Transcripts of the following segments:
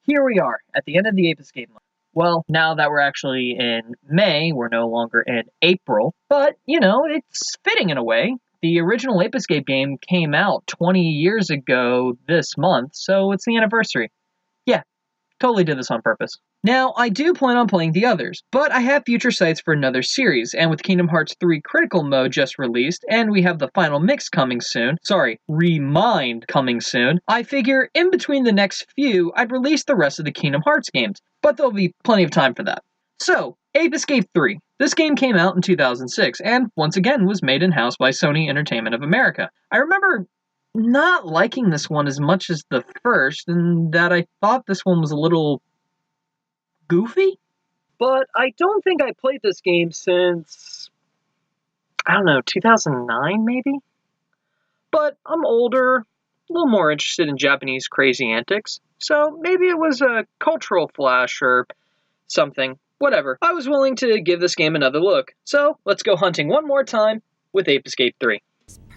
here we are at the end of the Ape Escape month. Well, now that we're actually in May, we're no longer in April, but, it's fitting in a way. The original Ape Escape game came out 20 years ago this month, so it's the anniversary. Yeah, totally did this on purpose. Now, I do plan on playing the others, but I have future sights for another series, and with Kingdom Hearts 3 Critical Mode just released, and we have the final mix coming soon, Remind coming soon, I figure in between the next few, I'd release the rest of the Kingdom Hearts games, but there'll be plenty of time for that. So, Ape Escape 3. This game came out in 2006, and once again was made in-house by Sony Entertainment of America. I remember not liking this one as much as the first, and that I thought this one was a little goofy, but I don't think I played this game since, 2009 maybe? But I'm older, a little more interested in Japanese crazy antics, so maybe it was a cultural flash or something. Whatever, I was willing to give this game another look, so let's go hunting one more time with Ape Escape 3.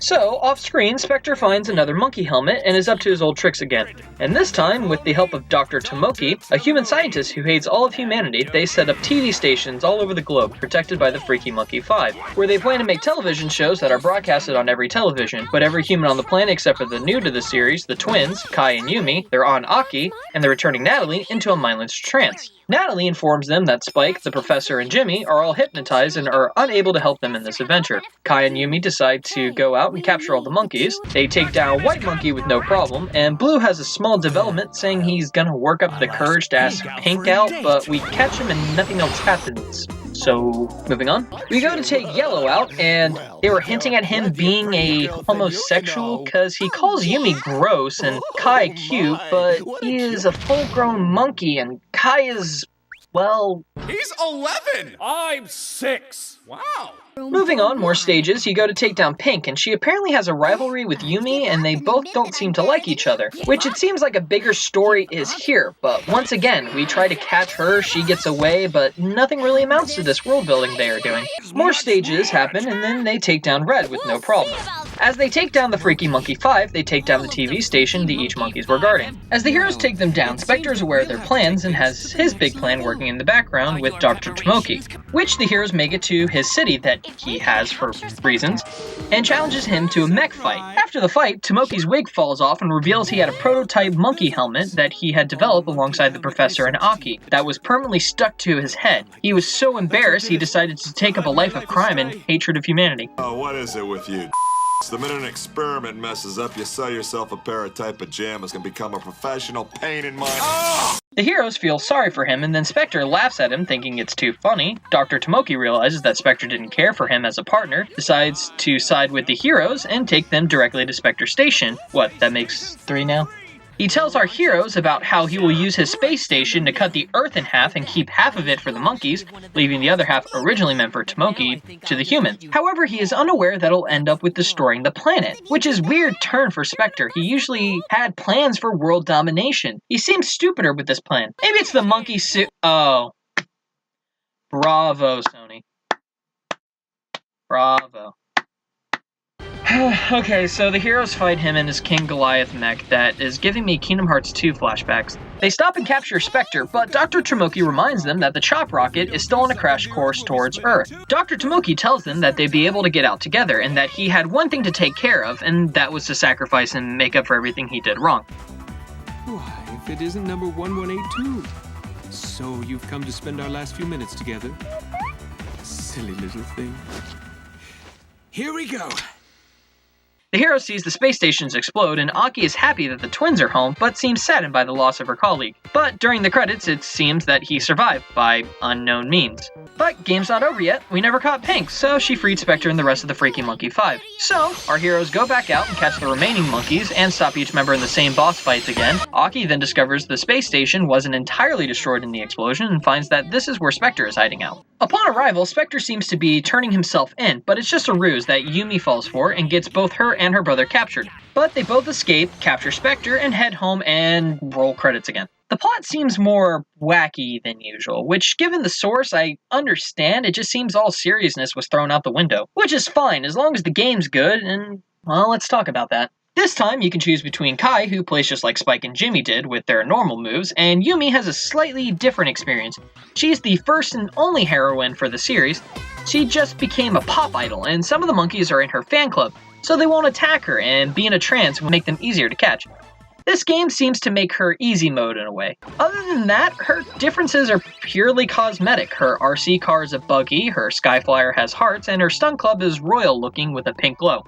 So, off-screen, Spectre finds another monkey helmet and is up to his old tricks again. And this time, with the help of Dr. Tomoki, a human scientist who hates all of humanity, they set up TV stations all over the globe, protected by the Freaky Monkey 5, where they plan to make television shows that are broadcasted on every television, but every human on the planet except for the new to the series, the twins, Kai and Yumi, their aunt Aki, and the returning Natalie, into a mindless trance. Natalie informs them that Spike, the professor, and Jimmy are all hypnotized and are unable to help them in this adventure. Kai and Yumi decide to go out and capture all the monkeys. They take down White Monkey with no problem, and Blue has a small development saying he's gonna work up the courage to ask Pink out, but we catch him and nothing else happens. So, moving on. We go to take Yellow out, and they were hinting at him being a homosexual because he calls Yumi gross and Kai cute, but he is a full-grown monkey, and Kai is, well... He's 11! I'm 6! Wow! Moving on, more stages, you go to take down Pink, and she apparently has a rivalry with Yumi, and they both don't seem to like each other, which it seems like a bigger story is here, but once again, we try to catch her, she gets away, but nothing really amounts to this world building they are doing. More stages happen, and then they take down Red with no problem. As they take down the Freaky Monkey 5, they take down the TV station the each monkeys were guarding. As the heroes take them down, Spectre is aware of their plans and has his big plan working in the background with Dr. Tomoki, which the heroes make it to his city that he has for reasons, and challenges him to a mech fight. After the fight, Tomoki's wig falls off and reveals he had a prototype monkey helmet that he had developed alongside the professor and Aki that was permanently stuck to his head. He was so embarrassed he decided to take up a life of crime and hatred of humanity. Oh, what is it with you? The minute an experiment messes up, you sell yourself a pair of tight pajamas and become a professional pain in my... Oh! The heroes feel sorry for him, and then Spectre laughs at him, thinking it's too funny. Dr. Tomoki realizes that Spectre didn't care for him as a partner, decides to side with the heroes, and take them directly to Spectre Station. What, that makes 3 now? He tells our heroes about how he will use his space station to cut the Earth in half and keep half of it for the monkeys, leaving the other half originally meant for Tomoki to the humans. However, he is unaware that it'll end up with destroying the planet, which is a weird turn for Spectre. He usually had plans for world domination. He seems stupider with this plan. Maybe it's the monkey suit. Oh. Bravo, Sony. Bravo. Okay, so the heroes fight him in his King Goliath mech that is giving me Kingdom Hearts 2 flashbacks. They stop and capture Spectre, but Dr. Tomoki reminds them that the Chop Rocket is still on a crash course towards Earth. Dr. Tomoki tells them that they'd be able to get out together, and that he had one thing to take care of, and that was to sacrifice and make up for everything he did wrong. Why, if it isn't number 1182. So you've come to spend our last few minutes together? Silly little thing. Here we go. The hero sees the space stations explode, and Aki is happy that the twins are home, but seems saddened by the loss of her colleague. But during the credits, it seems that he survived, by unknown means. But game's not over yet, we never caught Pink, so she freed Spectre and the rest of the Freaky Monkey 5. So, our heroes go back out and catch the remaining monkeys, and stop each member in the same boss fights again. Aki then discovers the space station wasn't entirely destroyed in the explosion, and finds that this is where Spectre is hiding out. Upon arrival, Spectre seems to be turning himself in, but it's just a ruse that Yumi falls for, and gets both her and her brother captured. But they both escape, capture Spectre, and head home and roll credits again. The plot seems more wacky than usual, which, given the source, I understand. It just seems all seriousness was thrown out the window. Which is fine, as long as the game's good, and, well, let's talk about that. This time, you can choose between Kai, who plays just like Spike and Jimmy did with their normal moves, and Yumi has a slightly different experience. She's the first and only heroine for the series. She just became a pop idol, and some of the monkeys are in her fan club, so they won't attack her, and being a trance will make them easier to catch. This game seems to make her easy mode in a way. Other than that, her differences are purely cosmetic. Her RC car is a buggy, her Skyflyer has hearts, and her stunt club is royal looking with a pink glow.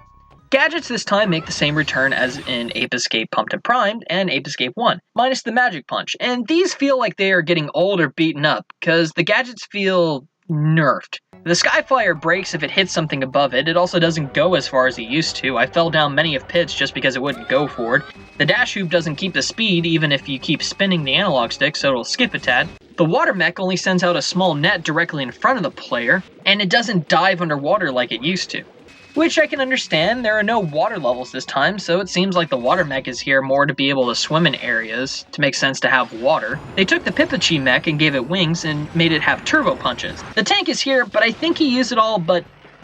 Gadgets this time make the same return as in Ape Escape Pumped and Primed and Ape Escape 1, minus the Magic Punch, and these feel like they are getting old or beaten up, because the gadgets feel nerfed. The Skyflyer breaks if it hits something above it. It also doesn't go as far as it used to. I fell down many of pits just because it wouldn't go forward. The dash hoop doesn't keep the speed even if you keep spinning the analog stick, so it'll skip a tad. The water mech only sends out a small net directly in front of the player, and it doesn't dive underwater like it used to. Which I can understand, there are no water levels this time, so it seems like the water mech is here more to be able to swim in areas, to make sense to have water. They took the Pipachi mech and gave it wings and made it have turbo punches. The tank is here, but I think he used it all but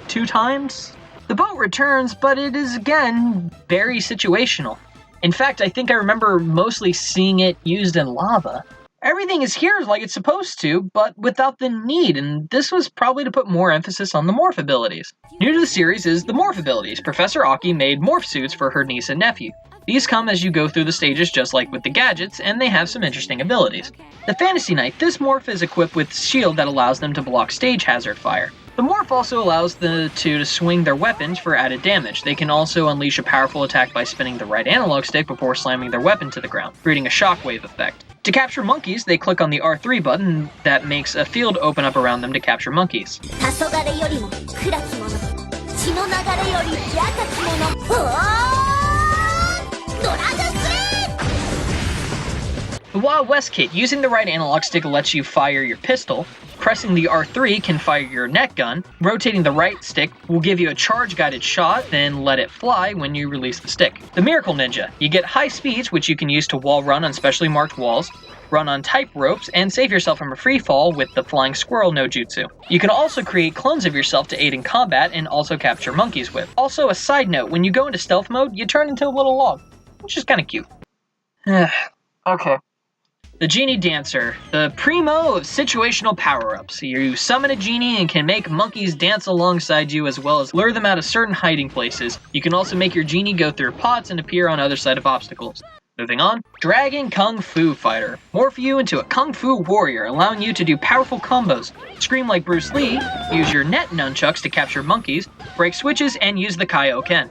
2 times? The boat returns, but it is again very situational. In fact, I think I remember mostly seeing it used in lava. Everything is here like it's supposed to, but without the need, and this was probably to put more emphasis on the morph abilities. New to the series is the morph abilities. Professor Aki made morph suits for her niece and nephew. These come as you go through the stages just like with the gadgets, and they have some interesting abilities. The Fantasy Knight, this morph is equipped with shield that allows them to block stage hazard fire. The morph also allows the two to swing their weapons for added damage. They can also unleash a powerful attack by spinning the right analog stick before slamming their weapon to the ground, creating a shockwave effect. To capture monkeys, they click on the R3 button that makes a field open up around them to capture monkeys. The Wild West kit, using the right analog stick lets you fire your pistol. Pressing the R3 can fire your net gun. Rotating the right stick will give you a charge-guided shot, then let it fly when you release the stick. The Miracle Ninja. You get high speeds, which you can use to wall run on specially marked walls, run on tight ropes, and save yourself from a free fall with the Flying Squirrel no jutsu. You can also create clones of yourself to aid in combat and also capture monkeys with. Also, a side note, when you go into stealth mode, you turn into a little log, which is kind of cute. Okay. The Genie Dancer, the primo of situational power-ups. You summon a genie and can make monkeys dance alongside you as well as lure them out of certain hiding places. You can also make your genie go through pots and appear on other side of obstacles. Moving on, Dragon Kung Fu Fighter. Morph you into a Kung Fu warrior, allowing you to do powerful combos. Scream like Bruce Lee, use your net nunchucks to capture monkeys, break switches, and use the Kaioken.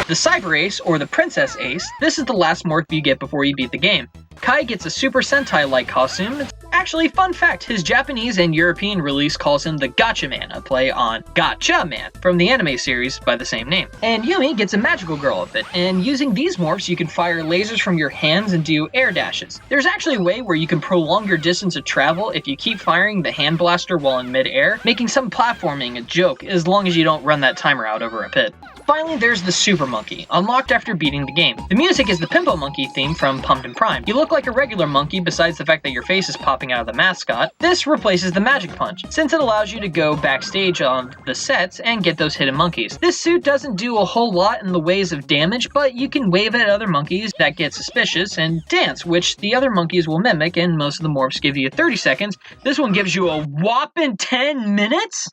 The Cyber Ace, or the Princess Ace, this is the last morph you get before you beat the game. Kai gets a Super Sentai-like costume. Actually, fun fact, his Japanese and European release calls him the Gotcha Man, a play on Gotcha Man, from the anime series by the same name. And Yumi gets a Magical Girl outfit, and using these morphs you can fire lasers from your hands and do air dashes. There's actually a way where you can prolong your distance of travel if you keep firing the hand blaster while in mid-air, making some platforming a joke, as long as you don't run that timer out over a pit. Finally, there's the Super Monkey, unlocked after beating the game. The music is the Pimpo Monkey theme from Pumped and Primed. You look like a regular monkey besides the fact that your face is popping out of the mascot. This replaces the Magic Punch, since it allows you to go backstage on the sets and get those hidden monkeys. This suit doesn't do a whole lot in the ways of damage, but you can wave at other monkeys that get suspicious and dance, which the other monkeys will mimic, and most of the morphs give you 30 seconds. This one gives you a whopping 10 minutes?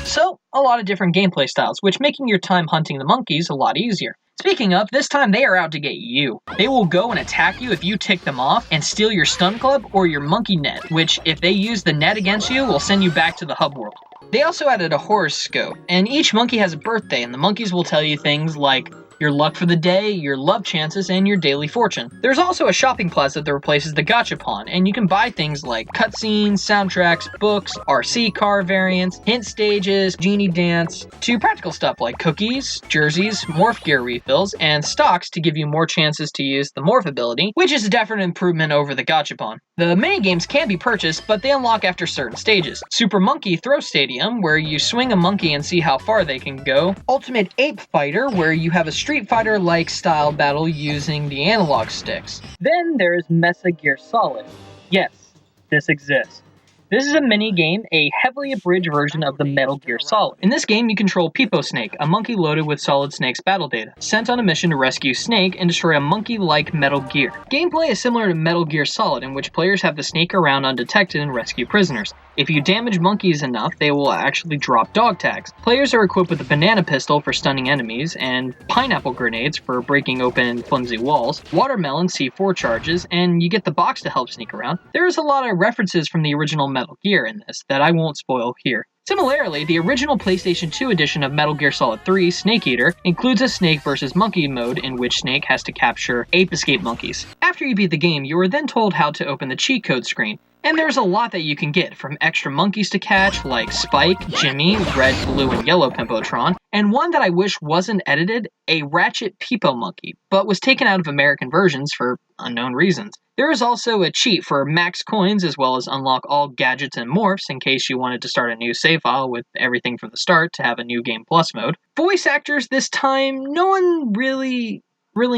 So, a lot of different gameplay styles, which making your time hunting the monkeys a lot easier. Speaking of, this time they are out to get you. They will go and attack you if you tick them off and steal your stun club or your monkey net, which if they use the net against you will send you back to the hub world. They also added a horoscope, and each monkey has a birthday, and the monkeys will tell you things like your luck for the day, your love chances, and your daily fortune. There's also a shopping plaza that replaces the Gachapon, and you can buy things like cutscenes, soundtracks, books, RC car variants, hint stages, genie dance, to practical stuff like cookies, jerseys, morph gear refills, and stocks to give you more chances to use the morph ability, which is a definite improvement over the Gachapon. The minigames can be purchased, but they unlock after certain stages. Super Monkey Throw Stadium, where you swing a monkey and see how far they can go. Ultimate Ape Fighter, where you have a Street Fighter-like style battle using the analog sticks. Then there's Mesa Gear Solid. Yes, this exists. This is a mini-game, a heavily abridged version of the Metal Gear Solid. In this game, you control Peepo Snake, a monkey loaded with Solid Snake's battle data, sent on a mission to rescue Snake and destroy a monkey-like Metal Gear. Gameplay is similar to Metal Gear Solid, in which players have to sneak around undetected and rescue prisoners. If you damage monkeys enough, they will actually drop dog tags. Players are equipped with a banana pistol for stunning enemies, and pineapple grenades for breaking open flimsy walls, watermelon C4 charges, and you get the box to help sneak around. There is a lot of references from the original Metal Gear in this that I won't spoil here. Similarly, the original PlayStation 2 edition of Metal Gear Solid 3, Snake Eater, includes a Snake vs. Monkey mode in which Snake has to capture Ape Escape monkeys. After you beat the game, you are then told how to open the cheat code screen. And there's a lot that you can get, from extra monkeys to catch, like Spike, Jimmy, Red, Blue, and Yellow Pimpotron, and one that I wish wasn't edited, a Ratchet Peepo monkey, but was taken out of American versions for unknown reasons. There is also a cheat for max coins, as well as unlock all gadgets and morphs in case you wanted to start a new save file with everything from the start to have a new Game Plus mode. Voice actors this time, no one really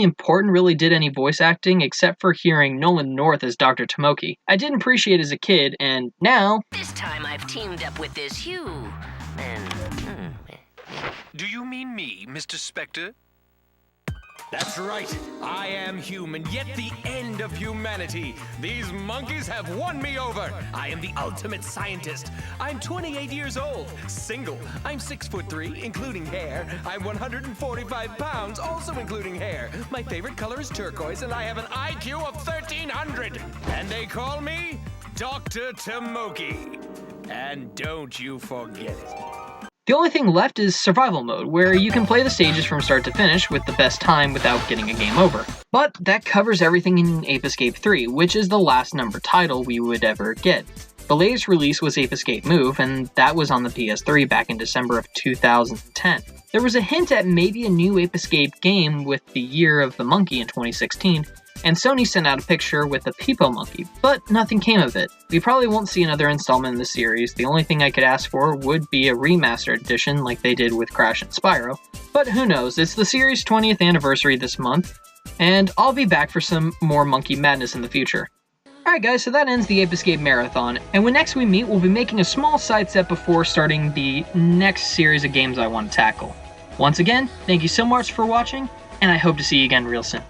important did any voice acting except for hearing Nolan North as Dr. Tomoki. I didn't appreciate as a kid, and now... This time I've teamed up with this Hugh. Do you mean me, Mr. Spectre? That's right. I am human, yet the end of humanity. These monkeys have won me over. I am the ultimate scientist. I'm 28 years old, single. I'm 6'3", including hair. I'm 145 pounds, also including hair. My favorite color is turquoise, and I have an IQ of 1300. And they call me Dr. Tomoki. And don't you forget it. The only thing left is survival mode, where you can play the stages from start to finish with the best time without getting a game over. But that covers everything in Ape Escape 3, which is the last number title we would ever get. The latest release was Ape Escape Move, and that was on the PS3 back in December of 2010. There was a hint at maybe a new Ape Escape game with the Year of the Monkey in 2016, and Sony sent out a picture with a Peepo monkey, but nothing came of it. We probably won't see another installment in the series. The only thing I could ask for would be a remastered edition like they did with Crash and Spyro. But who knows, it's the series' 20th anniversary this month, and I'll be back for some more monkey madness in the future. Alright guys, so that ends the Ape Escape Marathon, and when next we meet, we'll be making a small side step before starting the next series of games I want to tackle. Once again, thank you so much for watching, and I hope to see you again real soon.